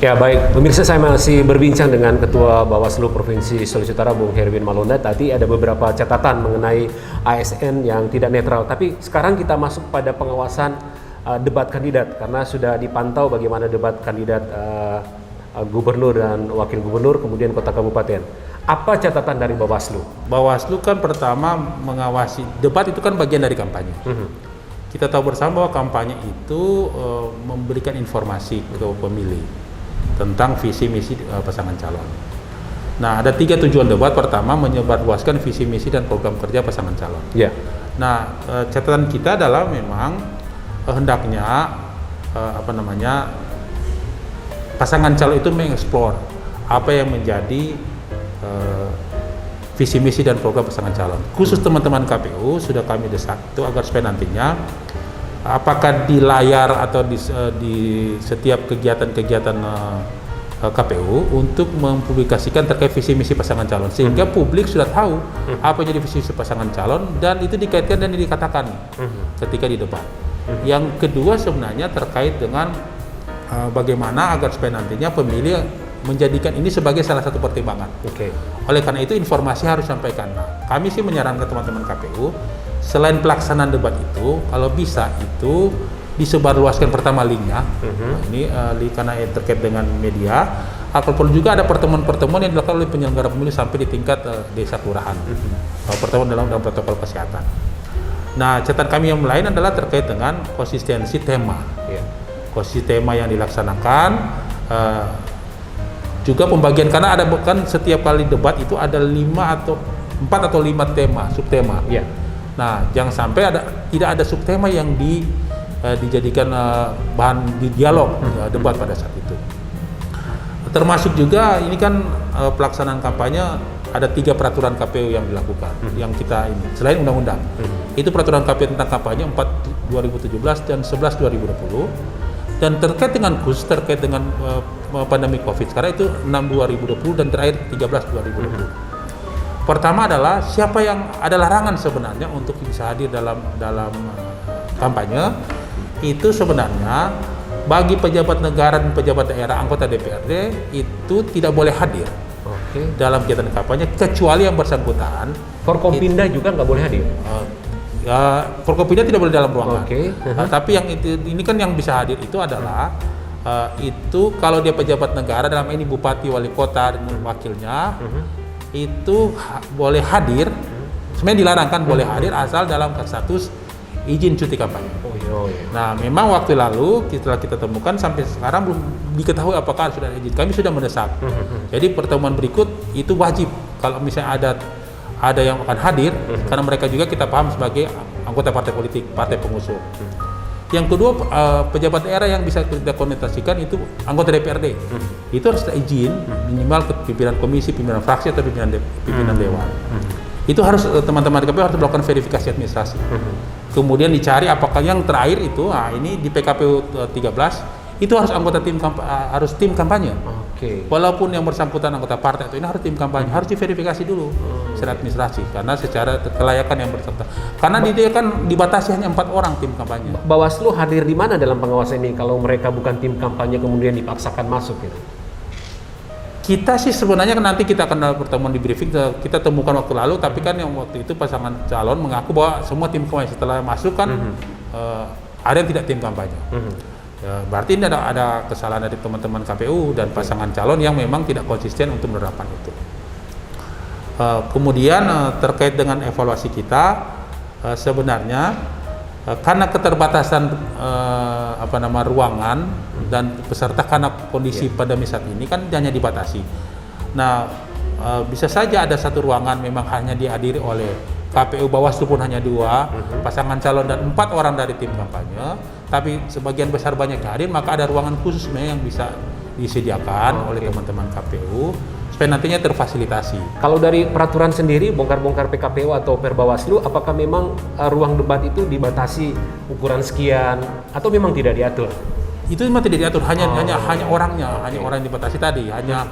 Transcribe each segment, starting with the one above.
Ya baik, pemirsa, saya masih berbincang dengan Ketua Bawaslu Provinsi Sulawesi Utara, Bung Herwin Malonda. Tadi ada beberapa catatan mengenai ASN yang tidak netral. Tapi sekarang kita masuk pada pengawasan debat kandidat, karena sudah dipantau bagaimana debat kandidat gubernur dan wakil gubernur, kemudian kota kabupaten. Apa catatan dari Bawaslu? Bawaslu kan pertama mengawasi debat, itu kan bagian dari kampanye. Kita tahu bersama bahwa kampanye itu memberikan informasi ke pemilih tentang visi misi pasangan calon. Nah, ada 3 tujuan debat. Pertama, menyebarluaskan visi misi dan program kerja pasangan calon. Ya. Nah, catatan kita adalah memang hendaknya pasangan calon itu mengeksplor apa yang menjadi visi misi dan program pasangan calon. Khusus teman-teman KPU sudah kami desak itu agar supaya nantinya apakah di layar atau di setiap kegiatan-kegiatan KPU untuk mempublikasikan terkait visi misi pasangan calon, sehingga publik sudah tahu apa yang jadi visi misi pasangan calon, dan itu dikaitkan dan dikatakan ketika di debat. Yang kedua sebenarnya terkait dengan bagaimana agar supaya nantinya pemilih menjadikan ini sebagai salah satu pertimbangan. Oleh karena itu informasi harus disampaikan. Nah, kami sih menyarankan teman-teman KPU, selain pelaksanaan debat itu, kalau bisa itu disebarluaskan pertama linknya. Nah, ini karena terkait dengan media. Kalau juga ada pertemuan-pertemuan yang dilakukan oleh penyelenggara pemilu sampai di tingkat desa kelurahan. Pertemuan dalam protokol kesehatan. Nah, catatan kami yang lain adalah terkait dengan konsistensi tema. Konsistensi tema yang dilaksanakan. Juga pembagian, karena ada kan setiap kali debat itu ada 4 atau 5 tema, subtema. Nah, jangan sampai tidak ada subtema yang dijadikan bahan di dialog debat pada saat itu. Termasuk juga ini kan pelaksanaan kampanye, ada 3 peraturan KPU yang dilakukan, yang kita ini selain undang-undang. Itu peraturan KPU tentang kampanye 4 2017 dan 11 2020. Dan terkait dengan terkait dengan pandemi Covid sekarang itu 6 2020 dan terakhir 13 2020. Pertama adalah siapa yang ada larangan sebenarnya untuk bisa hadir dalam kampanye, itu sebenarnya bagi pejabat negara dan pejabat daerah anggota DPRD itu tidak boleh hadir dalam kegiatan kampanye kecuali yang bersangkutan. Forkompinda juga nggak boleh hadir. Forkompinda tidak boleh dalam ruangan. Tapi yang ini kan yang bisa hadir itu adalah itu kalau dia pejabat negara, dalam ini bupati, wali kota dan wakilnya, itu boleh hadir. Sebenarnya dilarang kan boleh hadir asal dalam status izin cuti kampanye. Nah, memang waktu lalu setelah kita temukan sampai sekarang belum diketahui apakah sudah ada izin. Kami sudah mendesak. Jadi pertemuan berikut itu wajib kalau misalnya ada yang akan hadir, karena mereka juga kita paham sebagai anggota partai politik, partai pengusung. Yang kedua, pejabat daerah yang bisa kita konotasikan itu anggota DPRD. Itu harus ada izin minimal ke pimpinan komisi, pimpinan fraksi atau pimpinan dewan. Itu harus teman-teman KPU harus melakukan verifikasi administrasi. Kemudian dicari apakah yang terakhir itu, ini di PKPU 13 itu harus anggota tim kampanye. Walaupun yang bersangkutan anggota partai itu ini harus tim kampanye, harus diverifikasi dulu secara administrasi, karena secara kelayakan yang bersangkutan. Karena dia kan dibatasi hanya 4 orang tim kampanye. Bawaslu hadir di mana dalam pengawasan ini kalau mereka bukan tim kampanye kemudian dipaksakan masuk gitu? Kita sih sebenarnya nanti kita akan pertemuan di briefing, kita temukan waktu lalu, tapi kan yang waktu itu pasangan calon mengaku bahwa semua tim kampanye setelah masuk kan ada yang tidak tim kampanye. Berarti ini ada kesalahan dari teman-teman KPU dan pasangan calon yang memang tidak konsisten untuk menerapkan itu. Kemudian terkait dengan evaluasi kita, sebenarnya karena keterbatasan ruangan dan peserta, karena kondisi pandemi saat ini kan hanya dibatasi. Nah, bisa saja ada satu ruangan memang hanya dihadiri oleh KPU, Bawaslu pun hanya 2, pasangan calon dan 4 orang dari tim kampanye, tapi sebagian besar banyak hadir, maka ada ruangan khusus yang bisa disediakan oleh teman-teman KPU supaya nantinya terfasilitasi. Kalau dari peraturan sendiri, bongkar-bongkar PKPU atau Perbawaslu, apakah memang ruang debat itu dibatasi ukuran sekian atau memang tidak diatur? Itu memang tidak diatur, hanya orangnya, hanya orang yang dibatasi tadi, hanya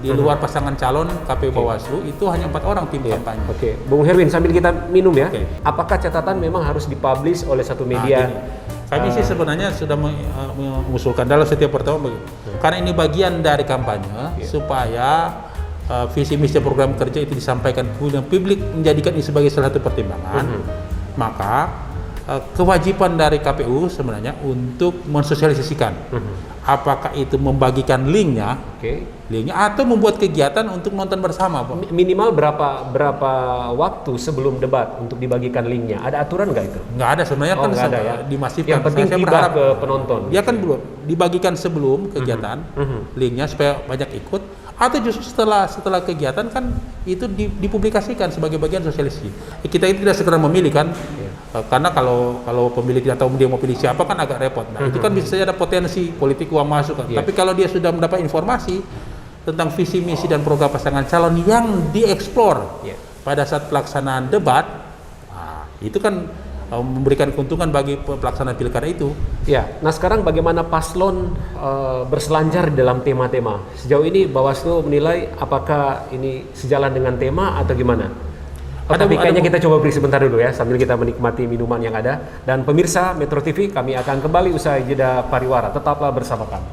di luar pasangan calon KPU Bawaslu itu hanya 4 orang tim kampanye. Bung Herwin, sambil kita minum ya. Apakah catatan memang harus dipublish oleh satu media? Kami sih sebenarnya sudah mengusulkan dalam setiap pertemuan karena ini bagian dari kampanye supaya visi misi program kerja itu disampaikan ke publik, menjadikan ini sebagai salah satu pertimbangan. Maka kewajiban dari KPU sebenarnya untuk mensosialisasikan. Apakah itu membagikan linknya, atau membuat kegiatan untuk nonton bersama, Pak. Minimal berapa waktu sebelum debat untuk dibagikan linknya? Ada aturan nggak itu? Nggak ada sebenarnya, kan nggak ada ya. Dimasifkan. Yang penting saya tiba berharap ke penonton. Dia kan belum dibagikan sebelum kegiatan linknya supaya banyak ikut, atau justru setelah kegiatan kan itu dipublikasikan sebagai bagian sosialisasi. Kita itu tidak sekedar memilih kan. Karena kalau pemilih tidak tahu dia mau pilih siapa kan agak repot. Nah, itu kan bisa saja ada potensi politik uang masuk kan. Tapi kalau dia sudah mendapat informasi tentang visi misi dan program pasangan calon yang dieksplor pada saat pelaksanaan debat, itu kan memberikan keuntungan bagi pelaksanaan pilkada itu. Ya, nah sekarang bagaimana paslon berselancar dalam tema-tema? Sejauh ini Bawaslu menilai apakah ini sejalan dengan tema atau gimana? Tapi kayaknya kita coba beri sebentar dulu ya, sambil kita menikmati minuman yang ada. Dan pemirsa Metro TV, kami akan kembali usai jeda pariwara. Tetaplah bersama kami.